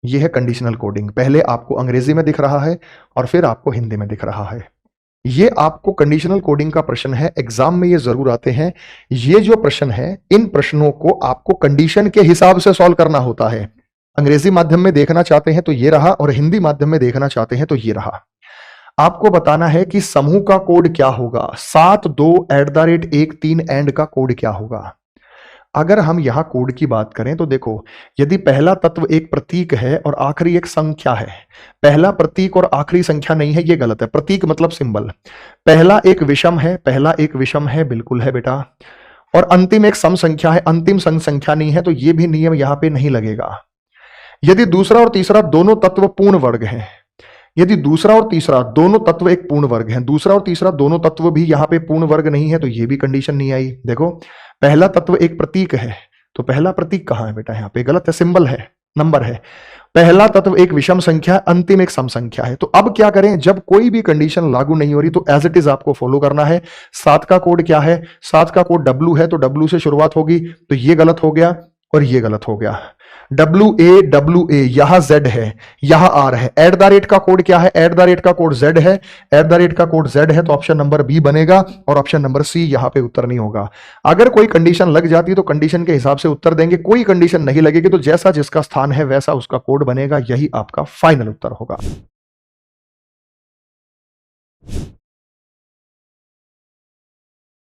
ये है conditional coding. पहले आपको अंग्रेजी में दिख रहा है और फिर आपको हिंदी में दिख रहा है। ये आपको कंडीशनल कोडिंग का प्रश्न है, एग्जाम में ये जरूर आते हैं। ये जो प्रश्न है, इन प्रश्नों को आपको कंडीशन के हिसाब से सॉल्व करना होता है। अंग्रेजी माध्यम में देखना चाहते हैं तो ये रहा, और हिंदी माध्यम में देखना चाहते हैं तो ये रहा। आपको बताना है कि समूह का कोड क्या होगा, 72@13 एंड का कोड क्या होगा। अगर हम यहां कोड की बात करें तो देखो, यदि पहला तत्व एक प्रतीक है और आखिरी एक संख्या है, पहला प्रतीक और आखिरी संख्या नहीं है, यह गलत है। प्रतीक मतलब सिंबल। पहला एक विषम है, पहला एक विषम है, बिल्कुल है बेटा। और अंतिम एक सम संख्या है, अंतिम सम संख्या नहीं है, तो यह भी नियम यहां पे नहीं लगेगा। यदि दूसरा और तीसरा दोनों तत्व पूर्ण वर्ग हैं, यदि दूसरा और तीसरा दोनों तत्व एक पूर्ण वर्ग हैं, दूसरा और तीसरा दोनों तत्व भी यहां पे पूर्ण वर्ग नहीं है, तो ये भी कंडीशन नहीं आई। देखो, पहला तत्व एक प्रतीक है, तो पहला प्रतीक कहां है बेटा, यहां पे गलत है, सिंबल है, नंबर है। पहला तत्व एक विषम संख्या, अंतिम एक सम संख्या है। तो अब क्या करें, जब कोई भी कंडीशन लागू नहीं हो रही तो एज इट इज आपको फॉलो करना है। 7 का कोड क्या है, 7 का कोड W है, तो W से शुरुआत होगी, तो ये गलत हो गया और ये गलत हो गया। WA यहां Z है, यहां R है। एट द रेट का कोड क्या है, एट द रेट का कोड Z है, एट द रेट का कोड Z है, तो ऑप्शन नंबर B बनेगा और ऑप्शन नंबर C यहां पे उत्तर नहीं होगा। अगर कोई कंडीशन लग जाती तो कंडीशन के हिसाब से उत्तर देंगे, कोई कंडीशन नहीं लगेगी तो जैसा जिसका स्थान है वैसा उसका कोड बनेगा, यही आपका फाइनल उत्तर होगा।